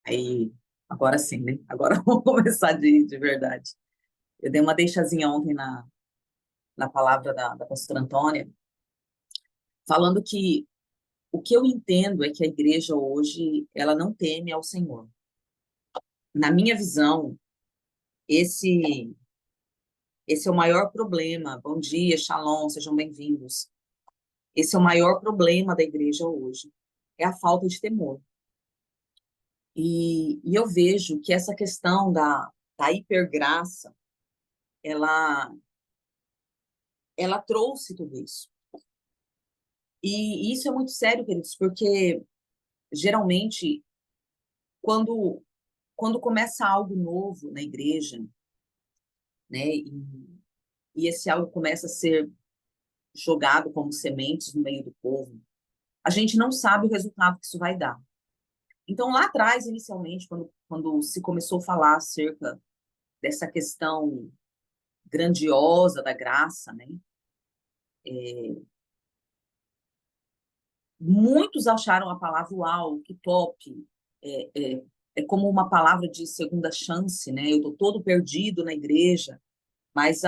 Aí, agora sim, né? Agora vamos começar de verdade. Eu dei uma deixazinha ontem na palavra da pastora Antônia, falando que o que eu entendo é que a igreja hoje, ela não teme ao Senhor. Na minha visão, esse esse é o maior problema. Bom dia, shalom, sejam bem-vindos. Esse é o maior problema da igreja hoje, é a falta de temor. E eu vejo que essa questão da hipergraça, ela, ela trouxe tudo isso. E isso é muito sério, queridos, porque geralmente, quando, quando começa algo novo na igreja, né, e esse algo começa a ser jogado como sementes no meio do povo, a gente não sabe o resultado que isso vai dar. Então, lá atrás, inicialmente, quando se começou a falar acerca dessa questão grandiosa da graça, né, muitos acharam a palavra uau, que top, é como uma palavra de segunda chance, né? Eu estou todo perdido na igreja, mas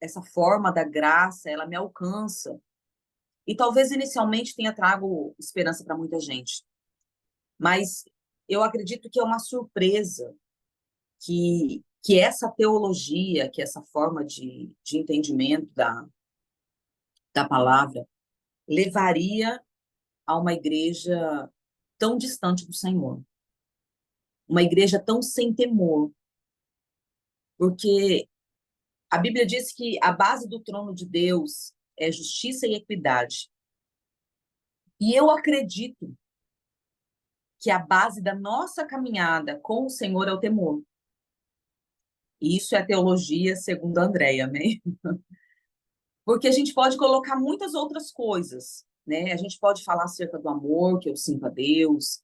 essa forma da graça, ela me alcança. E talvez inicialmente tenha trago esperança para muita gente, mas eu acredito que é uma surpresa que essa teologia, que essa forma de entendimento da palavra, levaria a uma igreja tão distante do Senhor, uma igreja tão sem temor, porque a Bíblia diz que a base do trono de Deus é justiça e equidade. E eu acredito que a base da nossa caminhada com o Senhor é o temor. E isso é a teologia segundo a Andréia, amém? Porque a gente pode colocar muitas outras coisas, né? A gente pode falar acerca do amor que eu sinto a Deus,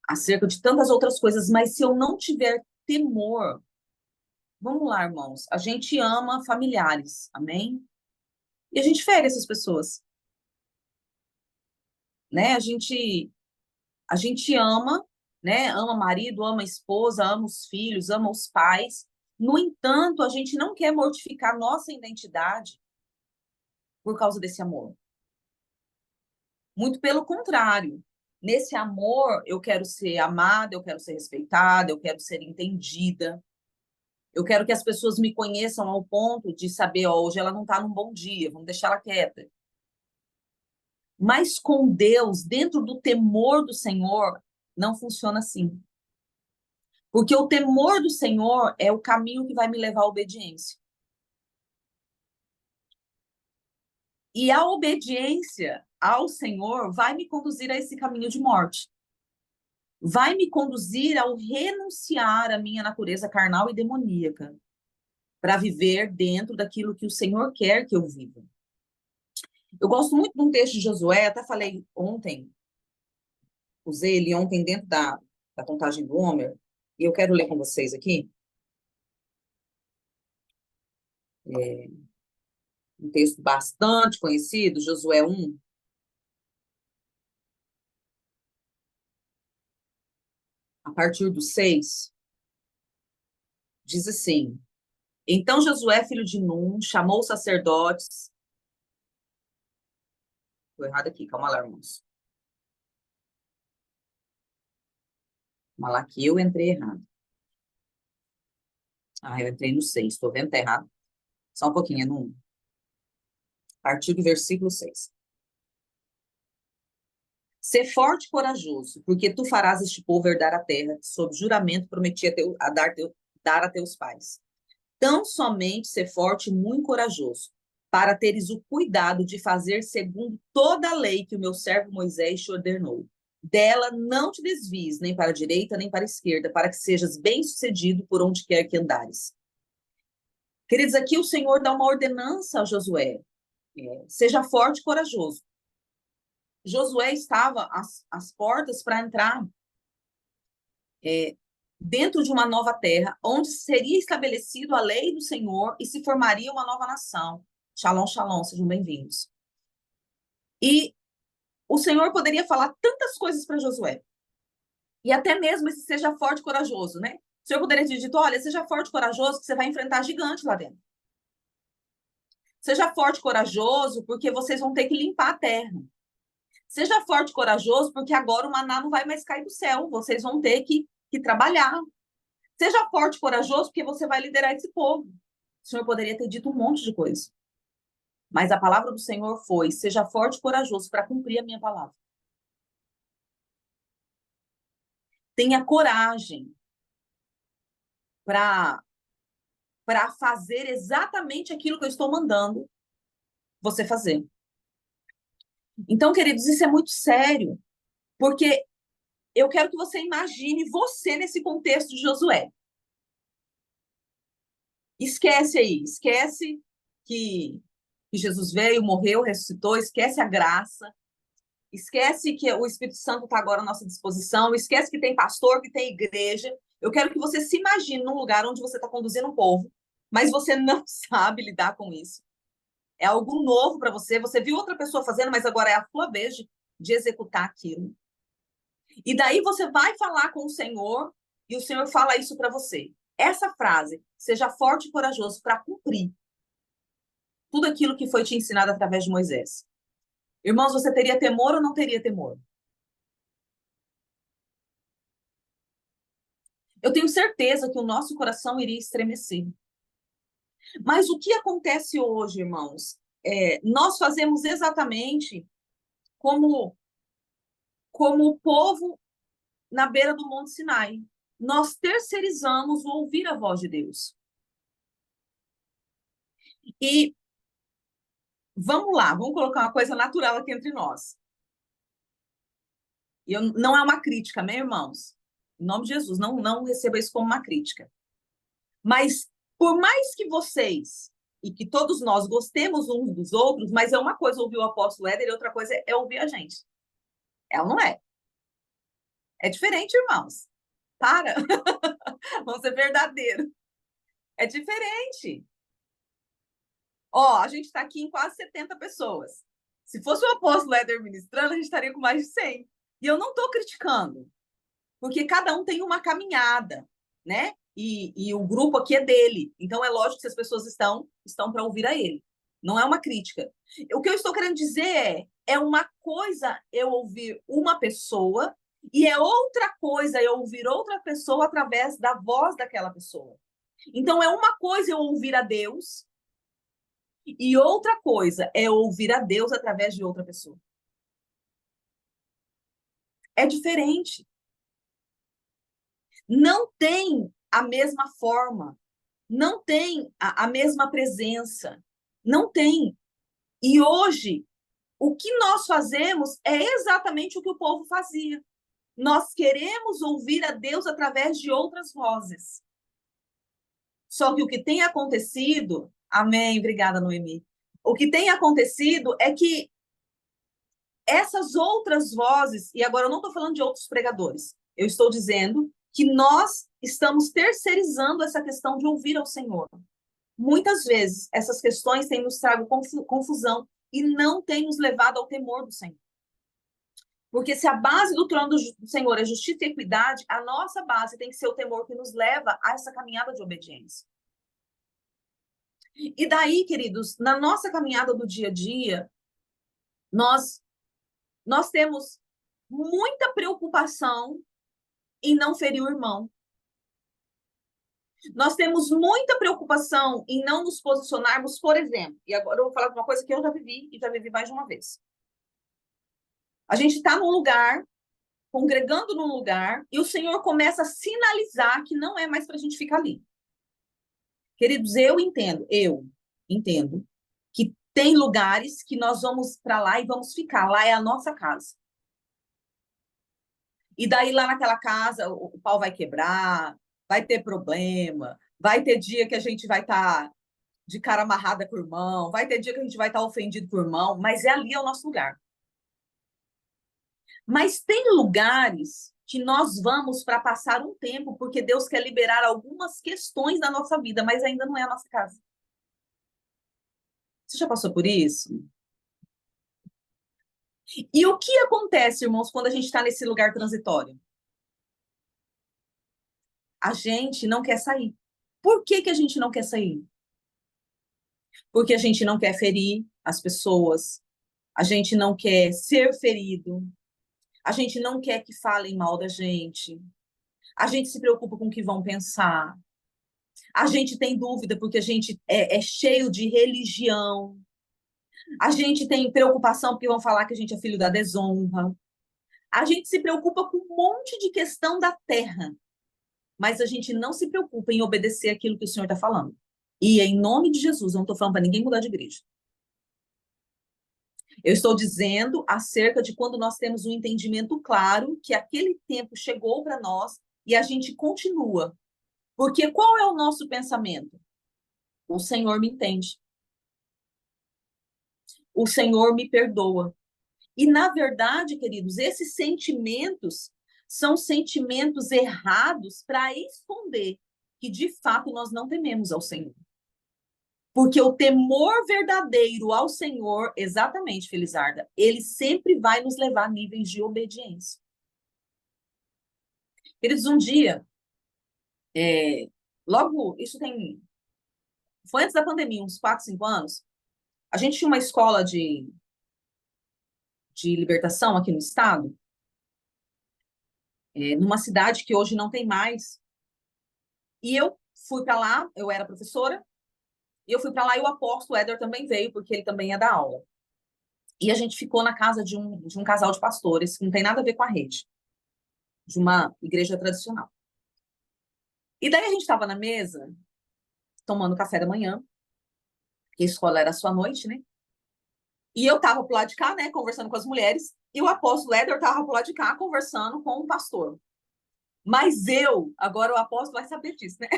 acerca de tantas outras coisas, mas se eu não tiver temor, vamos lá, irmãos, a gente ama familiares, amém? E a gente fere essas pessoas, né? A gente ama, né? Ama marido, ama esposa, ama os filhos, ama os pais. No entanto, a gente não quer mortificar nossa identidade por causa desse amor. Muito pelo contrário. Nesse amor, eu quero ser amada, eu quero ser respeitada, eu quero ser entendida. Eu quero que as pessoas me conheçam ao ponto de saber, ó, hoje ela não está num bom dia, vamos deixar ela quieta. Mas com Deus, dentro do temor do Senhor, não funciona assim. Porque o temor do Senhor é o caminho que vai me levar à obediência. E a obediência ao Senhor vai me conduzir a esse caminho de morte. Vai me conduzir ao renunciar à minha natureza carnal e demoníaca, para viver dentro daquilo que o Senhor quer que eu viva. Eu gosto muito de um texto de Josué, até falei ontem, usei ele ontem dentro da contagem do Homer, e eu quero ler com vocês aqui. É um texto bastante conhecido, Josué 1, a partir do 6, diz assim: Então Josué, filho de Num, chamou os sacerdotes. Estou errado aqui, calma lá, irmãos. Calma lá que eu entrei errado. Ah, eu entrei no 6, estou vendo que tá errado. Só um pouquinho, é no 1. A partir do versículo 6. Ser forte e corajoso, porque tu farás este povo herdar a terra, que sob juramento prometi dar a teus pais. Tão somente ser forte e muito corajoso, para teres o cuidado de fazer segundo toda a lei que o meu servo Moisés te ordenou. Dela não te desvies, nem para a direita, nem para a esquerda, para que sejas bem-sucedido por onde quer que andares. Queridos, aqui o Senhor dá uma ordenança a Josué. Seja forte e corajoso. Josué estava às portas para entrar dentro de uma nova terra, onde seria estabelecido a lei do Senhor e se formaria uma nova nação. Shalom, shalom, sejam bem-vindos. E o Senhor poderia falar tantas coisas para Josué. E até mesmo esse seja forte e corajoso, né? O Senhor poderia ter dito, olha, seja forte e corajoso que você vai enfrentar gigante lá dentro. Seja forte e corajoso porque vocês vão ter que limpar a terra. Seja forte e corajoso porque agora o maná não vai mais cair do céu. Vocês vão ter que trabalhar. Seja forte e corajoso porque você vai liderar esse povo. O Senhor poderia ter dito um monte de coisa. Mas a palavra do Senhor foi, seja forte e corajoso para cumprir a minha palavra. Tenha coragem para fazer exatamente aquilo que eu estou mandando você fazer. Então, queridos, isso é muito sério, porque eu quero que você imagine você nesse contexto de Josué. Esquece aí, esquece que Jesus veio, morreu, ressuscitou, esquece a graça, esquece que o Espírito Santo está agora à nossa disposição, esquece que tem pastor, que tem igreja. Eu quero que você se imagine num lugar onde você está conduzindo um povo, mas você não sabe lidar com isso. É algo novo para você. Você viu outra pessoa fazendo, mas agora é a sua vez de executar aquilo. E daí você vai falar com o Senhor e o Senhor fala isso para você. Essa frase, seja forte e corajoso para cumprir tudo aquilo que foi te ensinado através de Moisés. Irmãos, você teria temor ou não teria temor? Eu tenho certeza que o nosso coração iria estremecer. Mas o que acontece hoje, irmãos? Nós fazemos exatamente como o povo na beira do Monte Sinai. Nós terceirizamos o ouvir a voz de Deus. E vamos lá, vamos colocar uma coisa natural aqui entre nós. Não é uma crítica, né, irmãos? Em nome de Jesus, não receba isso como uma crítica. Mas, por mais que vocês e que todos nós gostemos uns dos outros, mas é uma coisa ouvir o apóstolo Éder e outra coisa é ouvir a gente. É ou não é? É diferente, irmãos. Para. Vamos ser verdadeiros. É diferente. Ó, a gente está aqui em quase 70 pessoas. Se fosse o apóstolo Éder ministrando, a gente estaria com mais de 100. E eu não estou criticando, porque cada um tem uma caminhada, né? E o grupo aqui é dele. Então é lógico que as pessoas estão para ouvir a ele. Não é uma crítica. O que eu estou querendo dizer é uma coisa eu ouvir uma pessoa e é outra coisa eu ouvir outra pessoa através da voz daquela pessoa. Então é uma coisa eu ouvir a Deus e outra coisa é ouvir a Deus através de outra pessoa. É diferente. Não tem a mesma forma, não tem a mesma presença, não tem. E hoje, o que nós fazemos é exatamente o que o povo fazia. Nós queremos ouvir a Deus através de outras vozes. Só que o que tem acontecido, amém, obrigada, Noemi. O que tem acontecido é que essas outras vozes, e agora eu não estou falando de outros pregadores, eu estou dizendo que nós estamos terceirizando essa questão de ouvir ao Senhor. Muitas vezes, essas questões têm nos trago confusão e não têm nos levado ao temor do Senhor. Porque se a base do trono do Senhor é justiça e equidade, a nossa base tem que ser o temor que nos leva a essa caminhada de obediência. E daí, queridos, na nossa caminhada do dia a dia, nós temos muita preocupação em não ferir o irmão. Nós temos muita preocupação em não nos posicionarmos, por exemplo, e agora eu vou falar de uma coisa que eu já vivi e já vivi mais de uma vez. A gente está num lugar, congregando num lugar, e o Senhor começa a sinalizar que não é mais para a gente ficar ali. Queridos, eu entendo que tem lugares que nós vamos para lá e vamos ficar. Lá é a nossa casa. E daí lá naquela casa o pau vai quebrar, vai ter problema, vai ter dia que a gente vai estar de cara amarrada com o irmão, vai ter dia que a gente vai estar ofendido com o irmão, mas ali é o nosso lugar. Mas tem lugares que nós vamos para passar um tempo, porque Deus quer liberar algumas questões da nossa vida, mas ainda não é a nossa casa. Você já passou por isso? E o que acontece, irmãos, quando a gente está nesse lugar transitório? A gente não quer sair. Por que que a gente não quer sair? Porque a gente não quer ferir as pessoas, a gente não quer ser ferido, a gente não quer que falem mal da gente, a gente se preocupa com o que vão pensar, a gente tem dúvida porque a gente é cheio de religião, a gente tem preocupação porque vão falar que a gente é filho da desonra, a gente se preocupa com um monte de questão da terra, mas a gente não se preocupa em obedecer aquilo que o Senhor está falando. E em nome de Jesus, eu não estou falando para ninguém mudar de igreja. Eu estou dizendo acerca de quando nós temos um entendimento claro que aquele tempo chegou para nós e a gente continua. Porque qual é o nosso pensamento? O Senhor me entende. O Senhor me perdoa. E, na verdade, queridos, esses sentimentos são sentimentos errados para esconder que, de fato, nós não tememos ao Senhor. Porque o temor verdadeiro ao Senhor, exatamente, Felizarda, ele sempre vai nos levar a níveis de obediência. Queridos, um dia, logo, isso foi antes da pandemia, uns 4, 5 anos, a gente tinha uma escola de libertação aqui no estado, numa cidade que hoje não tem mais, e eu fui para lá, eu era professora, e eu fui para lá e o apóstolo Éder também veio, porque ele também ia dar aula. E a gente ficou na casa de um casal de pastores, que não tem nada a ver com a rede, de uma igreja tradicional. E daí a gente estava na mesa, tomando café da manhã, porque a escola era só à noite, né? E eu estava pro lado de cá, né, conversando com as mulheres, e o apóstolo Éder estava pro lado de cá, conversando com o pastor. Mas agora o apóstolo vai saber disso, né?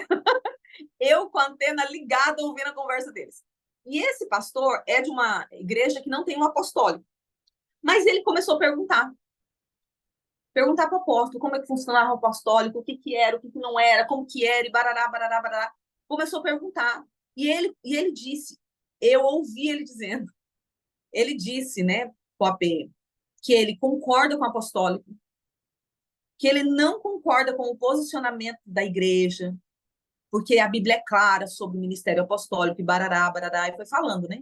Eu com a antena ligada, ouvindo a conversa deles. E esse pastor é de uma igreja que não tem um apostólico. Mas ele começou a perguntar para o apóstolo como é que funcionava o apostólico, o que que era, o que que não era, como que era, e barará, barará, barará. Começou a perguntar. E ele disse, eu ouvi ele disse, né, o AP, que ele concorda com o apostólico, que ele não concorda com o posicionamento da igreja, porque a Bíblia é clara sobre o ministério apostólico, e barará, barará, e foi falando, né?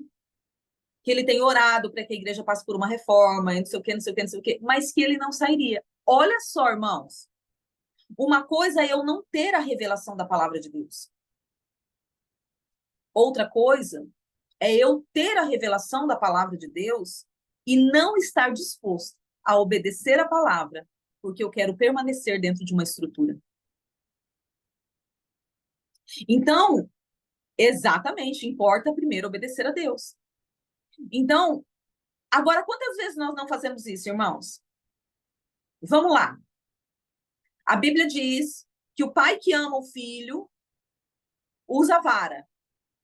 Que ele tem orado para que a igreja passe por uma reforma, não sei o quê, não sei o quê, não sei o quê, mas que ele não sairia. Olha só, irmãos, uma coisa é eu não ter a revelação da palavra de Deus. Outra coisa é eu ter a revelação da palavra de Deus e não estar disposto a obedecer a palavra, porque eu quero permanecer dentro de uma estrutura. Então, exatamente, importa primeiro obedecer a Deus. Então, agora, quantas vezes nós não fazemos isso, irmãos? Vamos lá. A Bíblia diz que o pai que ama o filho usa a vara,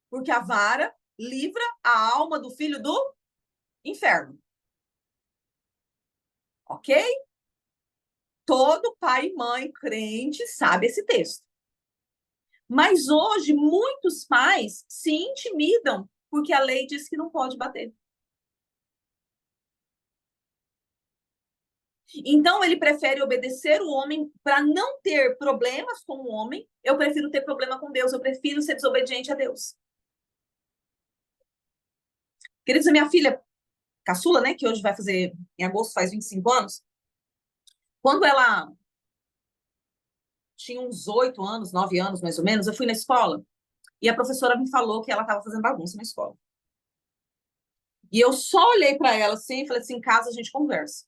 porque a vara livra a alma do filho do inferno. Ok? Todo pai e mãe crente sabe esse texto. Mas hoje, muitos pais se intimidam porque a lei diz que não pode bater. Então, ele prefere obedecer o homem para não ter problemas com o homem. Eu prefiro ter problema com Deus, eu prefiro ser desobediente a Deus. Queridos, a minha filha caçula, né, que hoje vai fazer, em agosto, faz 25 anos, quando ela tinha uns 8 anos, 9 anos, mais ou menos, eu fui na escola e a professora me falou que ela estava fazendo bagunça na escola. E eu só olhei para ela assim e falei assim, em casa a gente conversa.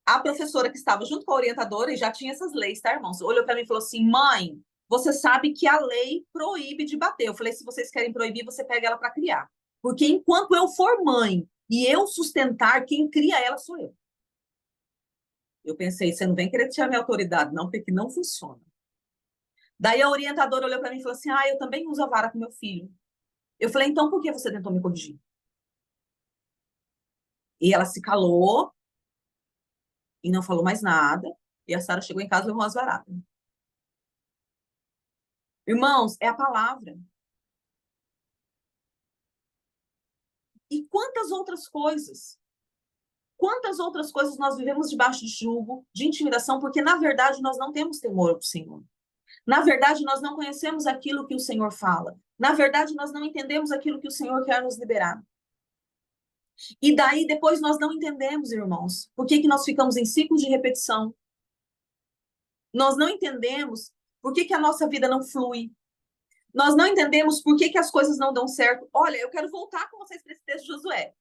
A professora que estava junto com a orientadora e já tinha essas leis, tá, irmãos? Olhou para mim e falou assim, mãe, você sabe que a lei proíbe de bater. Eu falei, se vocês querem proibir, você pega ela para criar. Porque enquanto eu for mãe e eu sustentar, quem cria ela sou eu. Eu pensei, você não vem querer tirar minha autoridade, não, porque não funciona. Daí a orientadora olhou para mim e falou assim, eu também uso a vara com meu filho. Eu falei, então por que você tentou me corrigir? E ela se calou e não falou mais nada. E a Sara chegou em casa e levou umas varadas. Irmãos, é a palavra. E quantas outras coisas? Quantas outras coisas nós vivemos debaixo de jugo, de intimidação, porque, na verdade, nós não temos temor do Senhor. Na verdade, nós não conhecemos aquilo que o Senhor fala. Na verdade, nós não entendemos aquilo que o Senhor quer nos liberar. E daí, depois, nós não entendemos, irmãos, por que nós ficamos em ciclos de repetição. Nós não entendemos por que a nossa vida não flui. Nós não entendemos por que as coisas não dão certo. Olha, eu quero voltar com vocês para esse texto de Josué.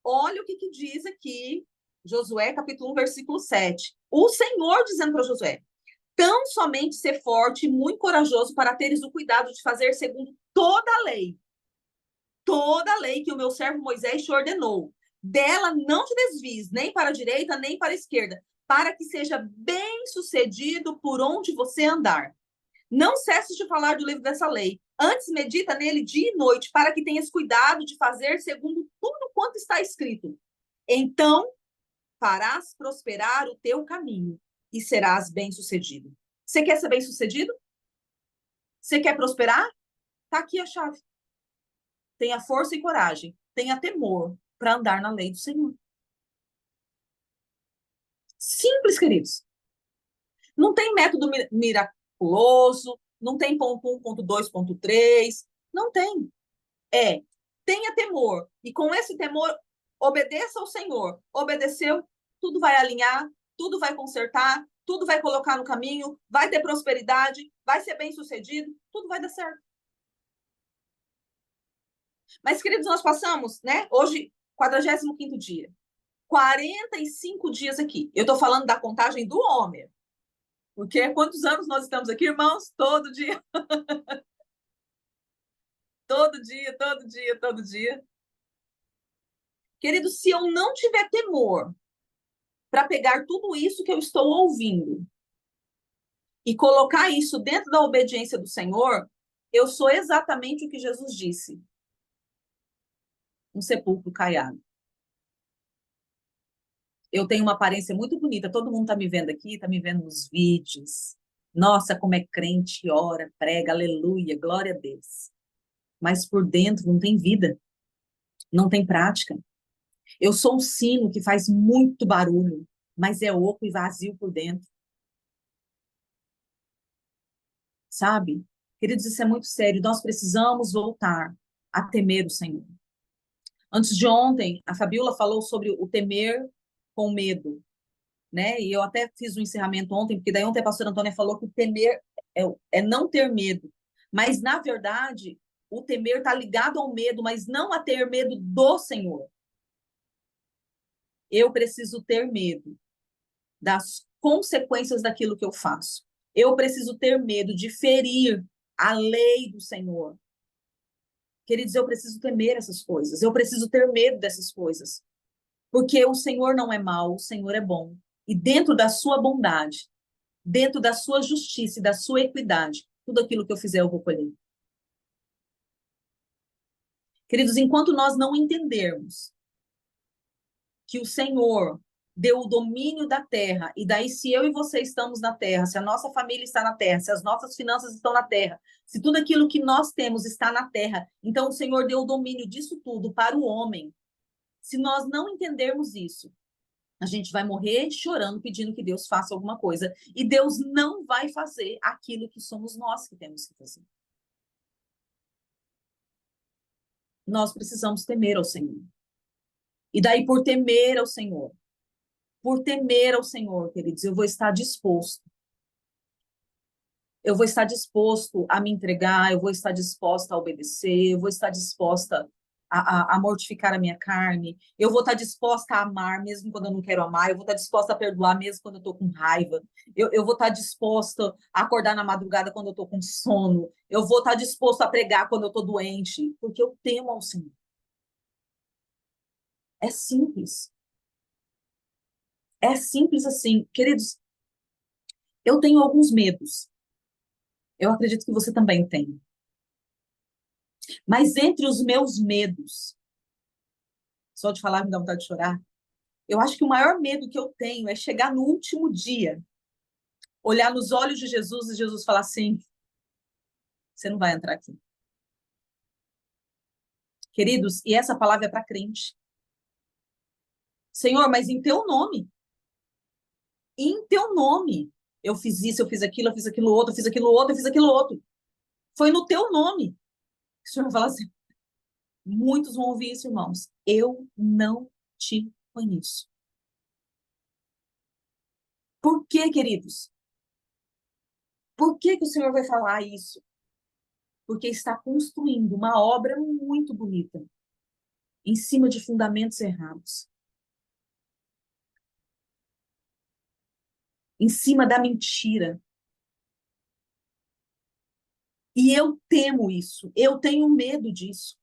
Olha o que diz aqui, Josué, capítulo 1, versículo 7. O Senhor dizendo para Josué: tão somente ser forte e muito corajoso para teres o cuidado de fazer segundo toda a lei que o meu servo Moisés te ordenou. Dela não te desvies, nem para a direita, nem para a esquerda, para que seja bem-sucedido por onde você andar. Não cesses de falar do livro dessa lei. Antes medita nele dia e noite, para que tenhas cuidado de fazer segundo tudo quanto está escrito. Então farás prosperar o teu caminho e serás bem-sucedido. Você quer ser bem-sucedido? Você quer prosperar? Está aqui a chave. Tenha força e coragem. Tenha temor para andar na lei do Senhor. Simples, queridos. Não tem método miraculoso, não tem ponto 1, ponto 2, ponto 3. Não tem. Tenha temor. E com esse temor, obedeça ao Senhor. Obedeceu, tudo vai alinhar, tudo vai consertar, tudo vai colocar no caminho, vai ter prosperidade, vai ser bem-sucedido, tudo vai dar certo. Mas, queridos, nós passamos, né? Hoje, 45º dia. 45 dias aqui. Eu estou falando da contagem do homem. Porque quantos anos nós estamos aqui, irmãos? Todo dia. Todo dia, todo dia, todo dia. Querido, se eu não tiver temor para pegar tudo isso que eu estou ouvindo e colocar isso dentro da obediência do Senhor, eu sou exatamente o que Jesus disse. Um sepulcro caiado. Eu tenho uma aparência muito bonita, todo mundo está me vendo aqui, está me vendo nos vídeos. Nossa, como é crente, ora, prega, aleluia, glória a Deus. Mas por dentro não tem vida, não tem prática. Eu sou um sino que faz muito barulho, mas é oco e vazio por dentro. Sabe? Queridos, isso é muito sério. Nós precisamos voltar a temer o Senhor. Antes de ontem, a Fabiola falou sobre o temer com medo, né? E eu até fiz um encerramento ontem, porque daí ontem a pastora Antônia falou que o temer é não ter medo. Mas, na verdade, o temer está ligado ao medo, mas não a ter medo do Senhor. Eu preciso ter medo das consequências daquilo que eu faço. Eu preciso ter medo de ferir a lei do Senhor. Queridos, eu preciso temer essas coisas. Eu preciso ter medo dessas coisas. Porque o Senhor não é mau, o Senhor é bom. E dentro da sua bondade, dentro da sua justiça e da sua equidade, tudo aquilo que eu fizer eu vou colher. Queridos, enquanto nós não entendermos que o Senhor deu o domínio da terra, e daí se eu e você estamos na terra, se a nossa família está na terra, se as nossas finanças estão na terra, se tudo aquilo que nós temos está na terra, então o Senhor deu o domínio disso tudo para o homem. Se nós não entendermos isso, a gente vai morrer chorando, pedindo que Deus faça alguma coisa, e Deus não vai fazer aquilo que somos nós que temos que fazer. Nós precisamos temer ao Senhor. E daí, por temer ao Senhor, queridos, eu vou estar disposto. Eu vou estar disposto a me entregar, eu vou estar disposta a obedecer, eu vou estar disposta a mortificar a minha carne, eu vou estar disposta a amar mesmo quando eu não quero amar, eu vou estar disposta a perdoar mesmo quando eu estou com raiva, eu vou estar disposta a acordar na madrugada quando eu estou com sono, eu vou estar disposto a pregar quando eu estou doente, porque eu temo ao Senhor. É simples. É simples assim. Queridos, eu tenho alguns medos. Eu acredito que você também tem. Mas entre os meus medos, só de falar me dá vontade de chorar, eu acho que o maior medo que eu tenho é chegar no último dia, olhar nos olhos de Jesus e Jesus falar assim: você não vai entrar aqui. Queridos, e essa palavra é para crente. Senhor, mas em teu nome. Em teu nome. Eu fiz isso, eu fiz aquilo, eu fiz aquilo outro, eu fiz aquilo outro, eu fiz aquilo outro. Foi no teu nome. O Senhor fala assim, muitos vão ouvir isso, irmãos. Eu não te conheço. Por quê, queridos? Por que que o Senhor vai falar isso? Porque está construindo uma obra muito bonita em cima de fundamentos errados, em cima da mentira. E eu temo isso, eu tenho medo disso.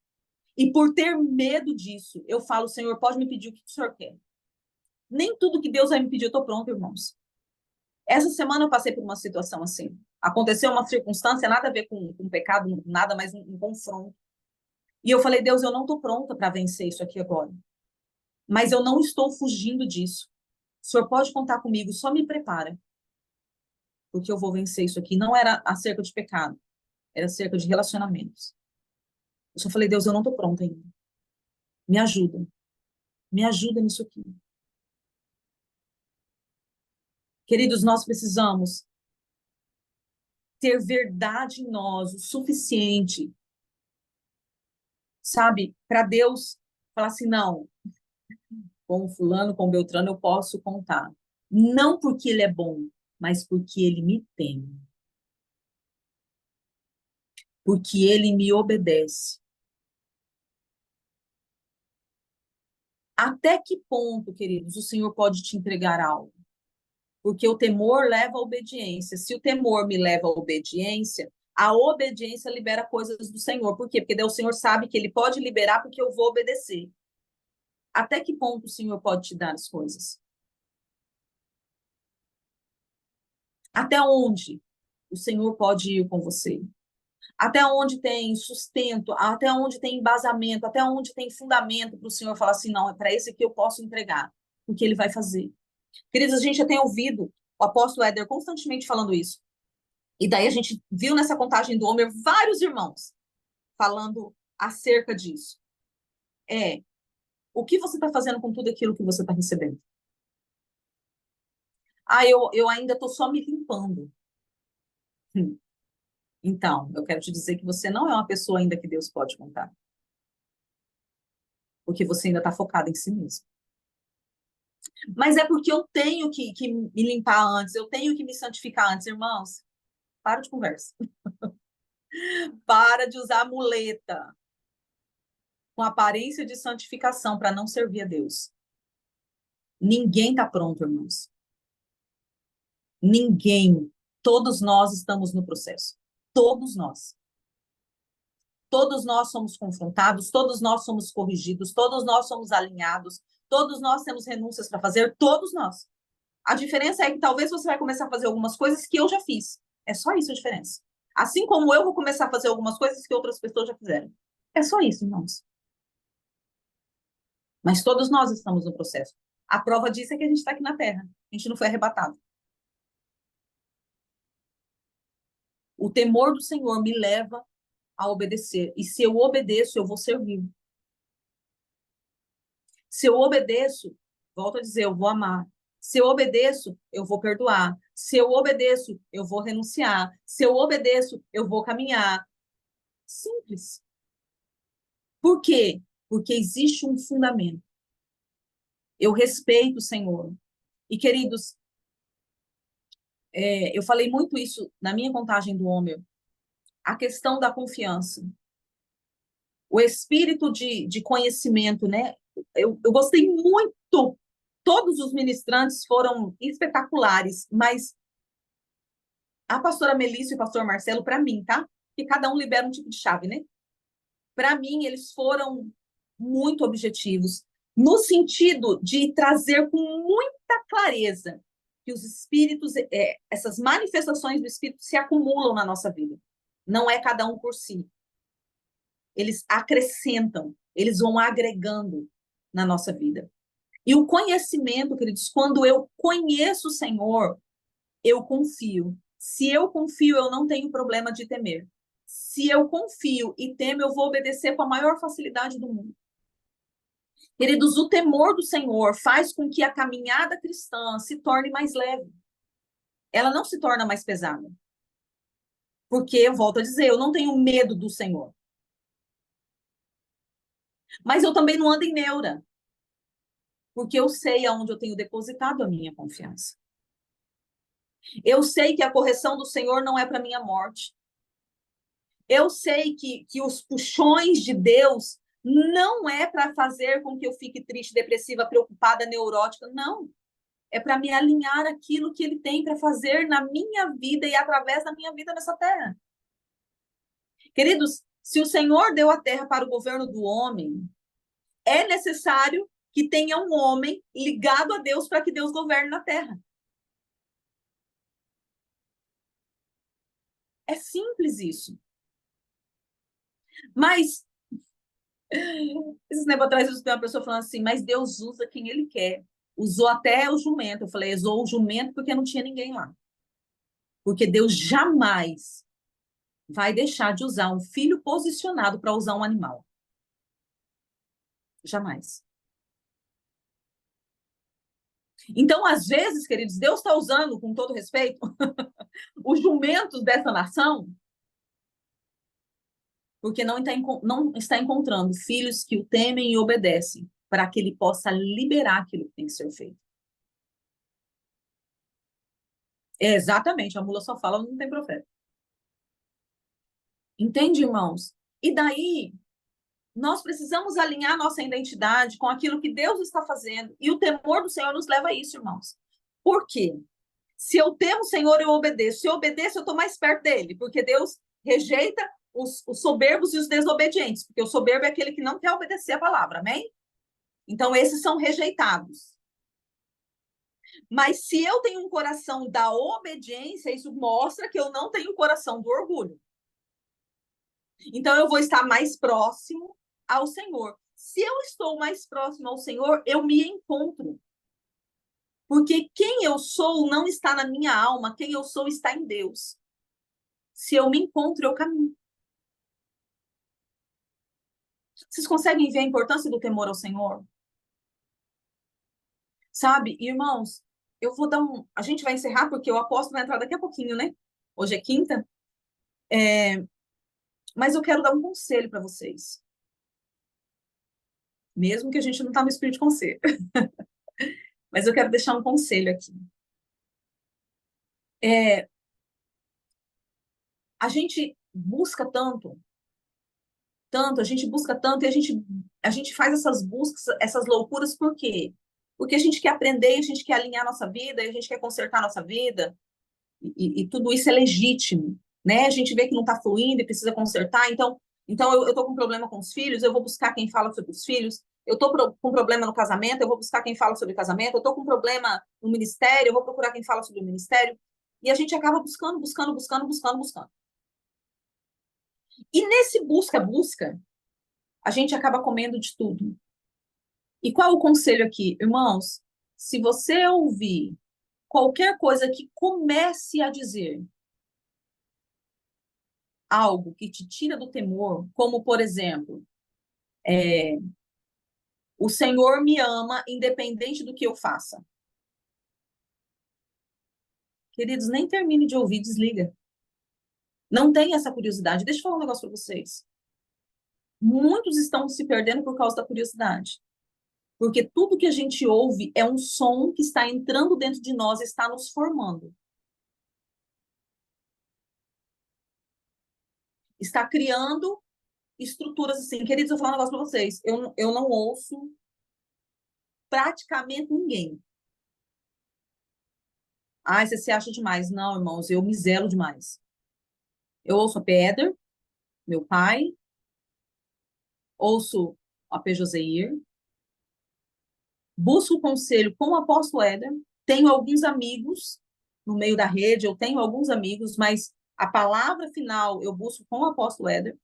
E por ter medo disso, eu falo, Senhor, pode me pedir o que o Senhor quer. Nem tudo que Deus vai me pedir, eu estou pronto, irmãos. Essa semana eu passei por uma situação assim. Aconteceu uma circunstância, nada a ver com pecado, nada, mais um confronto. E eu falei, Deus, eu não estou pronta para vencer isso aqui agora. Mas eu não estou fugindo disso. O Senhor pode contar comigo, só me prepara. Porque eu vou vencer isso aqui. Não era acerca de pecado, era acerca de relacionamentos. Eu só falei, Deus, eu não estou pronta ainda. Me ajuda nisso aqui. Queridos, nós precisamos ter verdade em nós o suficiente, sabe, para Deus falar assim, não, com fulano, com Beltrano eu posso contar. Não porque ele é bom, mas porque ele me tem. Porque ele me obedece. Até que ponto, queridos, o Senhor pode te entregar algo? Porque o temor leva à obediência. Se o temor me leva à obediência, a obediência libera coisas do Senhor. Por quê? Porque daí o Senhor sabe que ele pode liberar porque eu vou obedecer. Até que ponto o Senhor pode te dar as coisas? Até onde o Senhor pode ir com você? Até onde tem sustento, até onde tem embasamento, até onde tem fundamento para o Senhor falar assim, não, é para esse que eu posso entregar, porque ele vai fazer. Queridos, a gente já tem ouvido o apóstolo Éder constantemente falando isso. E daí a gente viu nessa contagem do Homer vários irmãos falando acerca disso. O que você está fazendo com tudo aquilo que você está recebendo? Ah, eu ainda estou só me limpando. Então, eu quero te dizer que você não é uma pessoa ainda que Deus pode contar. Porque você ainda está focado em si mesmo. Mas é porque eu tenho que me limpar antes, eu tenho que me santificar antes, irmãos. Para de conversa. Para de usar muleta com aparência de santificação para não servir a Deus. Ninguém está pronto, irmãos. Ninguém. Todos nós estamos no processo. Todos nós. Todos nós somos confrontados, todos nós somos corrigidos, todos nós somos alinhados, todos nós temos renúncias para fazer, todos nós. A diferença é que talvez você vai começar a fazer algumas coisas que eu já fiz. É só isso a diferença. Assim como eu vou começar a fazer algumas coisas que outras pessoas já fizeram. É só isso, irmãos. Mas todos nós estamos no processo. A prova disso é que a gente está aqui na Terra. A gente não foi arrebatado. O temor do Senhor me leva a obedecer. E se eu obedeço, eu vou servir. Se eu obedeço, volto a dizer, eu vou amar. Se eu obedeço, eu vou perdoar. Se eu obedeço, eu vou renunciar. Se eu obedeço, eu vou caminhar. Simples. Por quê? Porque existe um fundamento. Eu respeito o Senhor. E, queridos, eu falei muito isso na minha contagem do Homer. A questão da confiança. O espírito de conhecimento, né? Eu gostei muito. Todos os ministrantes foram espetaculares, mas a pastora Melissa e o pastor Marcelo, para mim, tá? Que cada um libera um tipo de chave, né? Para mim, eles foram muito objetivos, no sentido de trazer com muita clareza que os espíritos, essas manifestações do espírito se acumulam na nossa vida. Não é cada um por si. Eles acrescentam, eles vão agregando na nossa vida. E o conhecimento, queridos, quando eu conheço o Senhor, eu confio. Se eu confio, eu não tenho problema de temer. Se eu confio e temo, eu vou obedecer com a maior facilidade do mundo. Queridos, o temor do Senhor faz com que a caminhada cristã se torne mais leve. Ela não se torna mais pesada. Porque, eu volto a dizer, eu não tenho medo do Senhor. Mas eu também não ando em neura. Porque eu sei aonde eu tenho depositado a minha confiança. Eu sei que a correção do Senhor não é para minha morte. Eu sei que os puxões de Deus não é para fazer com que eu fique triste, depressiva, preocupada, neurótica. Não. É para me alinhar aquilo que Ele tem para fazer na minha vida e através da minha vida nessa terra. Queridos, se o Senhor deu a terra para o governo do homem, é necessário que tenha um homem ligado a Deus para que Deus governe na terra. É simples isso. Mas, esses tempos atrás, eu escutei uma pessoa falando assim, mas Deus usa quem Ele quer. Usou até o jumento. Eu falei, usou o jumento porque não tinha ninguém lá. Porque Deus jamais vai deixar de usar um filho posicionado para usar um animal. Jamais. Então, às vezes, queridos, Deus está usando, com todo respeito, os jumentos dessa nação, porque não está encontrando filhos que o temem e obedecem, para que ele possa liberar aquilo que tem que ser feito. É exatamente, a mula só fala, não tem profeta. Entende, irmãos? E daí, nós precisamos alinhar nossa identidade com aquilo que Deus está fazendo, e o temor do Senhor nos leva a isso, irmãos. Por quê? Se eu temo o Senhor, eu obedeço. Se eu obedeço, eu estou mais perto dele, porque Deus rejeita os soberbos e os desobedientes, porque o soberbo é aquele que não quer obedecer a palavra, amém? Então, esses são rejeitados. Mas se eu tenho um coração da obediência, isso mostra que eu não tenho o coração do orgulho. Então, eu vou estar mais próximo ao Senhor. Se eu estou mais próximo ao Senhor, eu me encontro. Porque quem eu sou não está na minha alma, quem eu sou está em Deus. Se eu me encontro, eu caminho. Vocês conseguem ver a importância do temor ao Senhor? Sabe, irmãos, eu vou dar um. A gente vai encerrar porque o apóstolo vai entrar daqui a pouquinho, né? Hoje é quinta. Mas eu quero dar um conselho para vocês. Mesmo que a gente não está no espírito de conselho. Mas eu quero deixar um conselho aqui. É, a gente busca tanto, tanto, a gente busca tanto, e a gente faz essas buscas, essas loucuras, por quê? Porque a gente quer aprender, a gente quer alinhar a nossa vida, a gente quer consertar a nossa vida, e tudo isso é legítimo, né? A gente vê que não está fluindo e precisa consertar, então eu estou com problema com os filhos, eu vou buscar quem fala sobre os filhos, eu estou com problema no casamento, eu vou buscar quem fala sobre casamento, eu estou com problema no ministério, eu vou procurar quem fala sobre o ministério, e a gente acaba buscando, buscando, buscando, buscando, buscando. E nesse busca-busca, a gente acaba comendo de tudo. E qual é o conselho aqui? Irmãos, se você ouvir qualquer coisa que comece a dizer algo que te tira do temor, como, por exemplo, o Senhor me ama independente do que eu faça. Queridos, nem termine de ouvir, desliga. Não tem essa curiosidade. Deixa eu falar um negócio para vocês. Muitos estão se perdendo por causa da curiosidade. Porque tudo que a gente ouve é um som que está entrando dentro de nós, está nos formando. Está criando estruturas assim. Queridos, eu vou falar um negócio para vocês. Eu não ouço praticamente ninguém. Ai, você se acha demais. Não, irmãos, eu me zelo demais. Eu ouço a Pedro, meu pai, ouço a P. Joseir, busco conselho com o apóstolo Éder, tenho alguns amigos no meio da rede, eu tenho alguns amigos, mas a palavra final eu busco com o apóstolo Éder.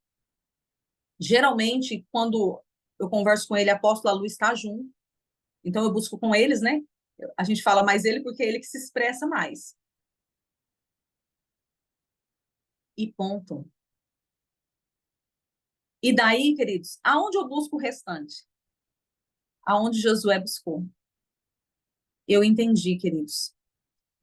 Geralmente, quando eu converso com ele, a apóstola Lu está junto, então eu busco com eles, né? A gente fala mais ele porque é ele que se expressa mais. E ponto. E daí, queridos, aonde eu busco o restante? aonde Josué buscou. Eu entendi, queridos,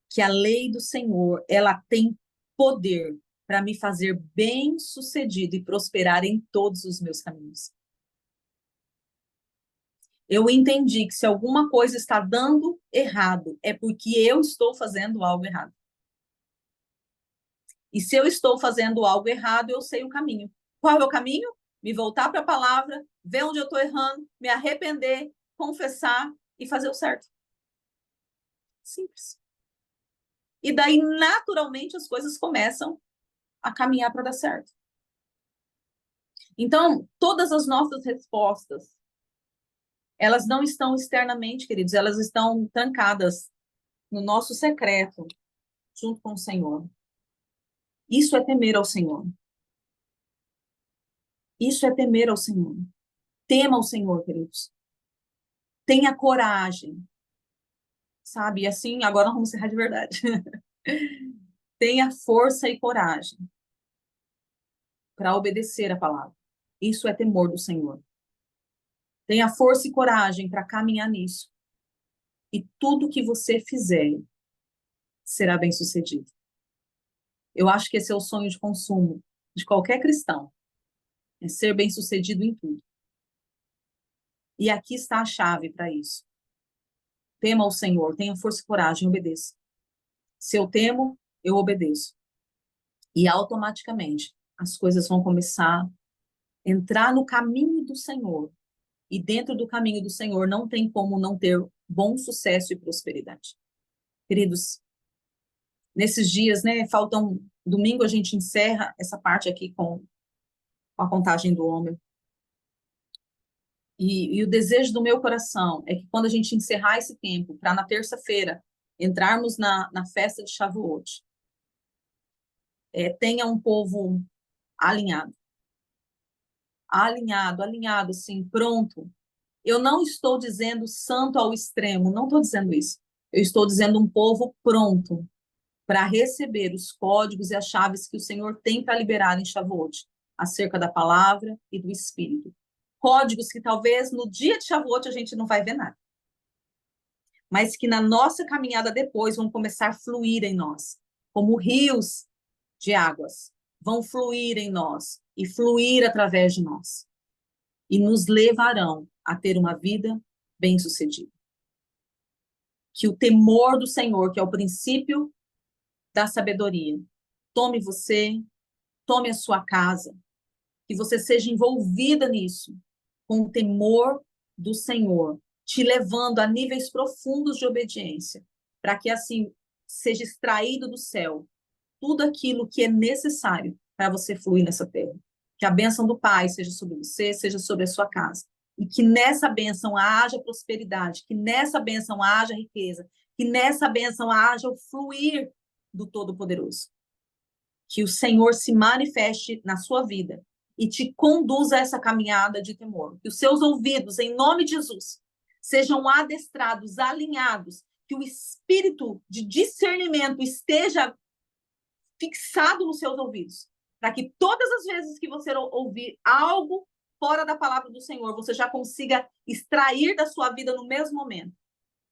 que a lei do Senhor, ela tem poder para me fazer bem-sucedido e prosperar em todos os meus caminhos. Eu entendi que se alguma coisa está dando errado, é porque eu estou fazendo algo errado. E se eu estou fazendo algo errado, eu sei o caminho. Qual é o caminho? Me voltar para a palavra, ver onde eu estou errando, me arrepender, confessar e fazer o certo. Simples. E daí, naturalmente, as coisas começam a caminhar para dar certo. Então, todas as nossas respostas, elas não estão externamente, queridos, elas estão trancadas no nosso secreto, junto com o Senhor. Isso é temer ao Senhor. Isso é temer ao Senhor. Tema o Senhor, queridos. Tenha coragem. Sabe? E assim, agora vamos encerrar de verdade. Tenha força e coragem para obedecer a palavra. Isso é temor do Senhor. Tenha força e coragem para caminhar nisso. E tudo que você fizer será bem sucedido. Eu acho que esse é o sonho de consumo de qualquer cristão. É ser bem sucedido em tudo. E aqui está a chave para isso. Tema o Senhor, tenha força e coragem, obedeça. Se eu temo, eu obedeço. E automaticamente as coisas vão começar a entrar no caminho do Senhor. E dentro do caminho do Senhor não tem como não ter bom sucesso e prosperidade. Queridos, nesses dias, né, faltam domingo, a gente encerra essa parte aqui com a contagem do homem. E o desejo do meu coração é que quando a gente encerrar esse tempo, para na terça-feira entrarmos na festa de Shavuot, tenha um povo alinhado. Alinhado, assim, pronto. Eu não estou dizendo santo ao extremo, não estou dizendo isso. Eu estou dizendo um povo pronto para receber os códigos e as chaves que o Senhor tem para liberar em Shavuot, acerca da palavra e do Espírito. Códigos que talvez no dia de Shavuot a gente não vai ver nada, mas que na nossa caminhada depois vão começar a fluir em nós, como rios de águas, vão fluir em nós e fluir através de nós, e nos levarão a ter uma vida bem-sucedida. Que o temor do Senhor, que é o princípio da sabedoria, tome você, tome a sua casa, que você seja envolvida nisso, com o temor do Senhor, te levando a níveis profundos de obediência, para que assim seja extraído do céu tudo aquilo que é necessário para você fluir nessa terra. Que a bênção do Pai seja sobre você, seja sobre a sua casa. E que nessa bênção haja prosperidade, que nessa bênção haja riqueza, que nessa bênção haja o fluir do Todo-Poderoso. Que o Senhor se manifeste na sua vida e te conduza a essa caminhada de temor. Que os seus ouvidos, em nome de Jesus, sejam adestrados, alinhados, que o espírito de discernimento esteja fixado nos seus ouvidos, para que todas as vezes que você ouvir algo fora da palavra do Senhor, você já consiga extrair da sua vida no mesmo momento,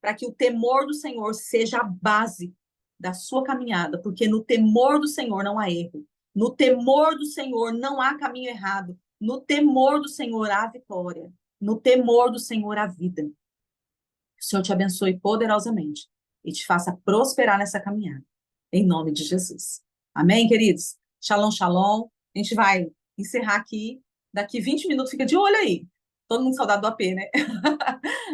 para que o temor do Senhor seja a base da sua caminhada, porque no temor do Senhor não há erro, no temor do Senhor não há caminho errado, no temor do Senhor há vitória, no temor do Senhor há vida. Que o Senhor te abençoe poderosamente e te faça prosperar nessa caminhada, em nome de Jesus. Amém, queridos? Shalom, shalom. A gente vai encerrar aqui. Daqui 20 minutos, fica de olho aí. Todo mundo saudade do AP, né?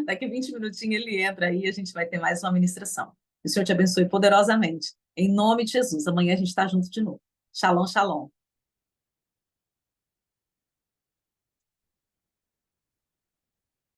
Daqui 20 minutinhos ele entra aí e a gente vai ter mais uma ministração. Que o Senhor te abençoe poderosamente. Em nome de Jesus. Amanhã a gente está junto de novo. Shalom, shalom.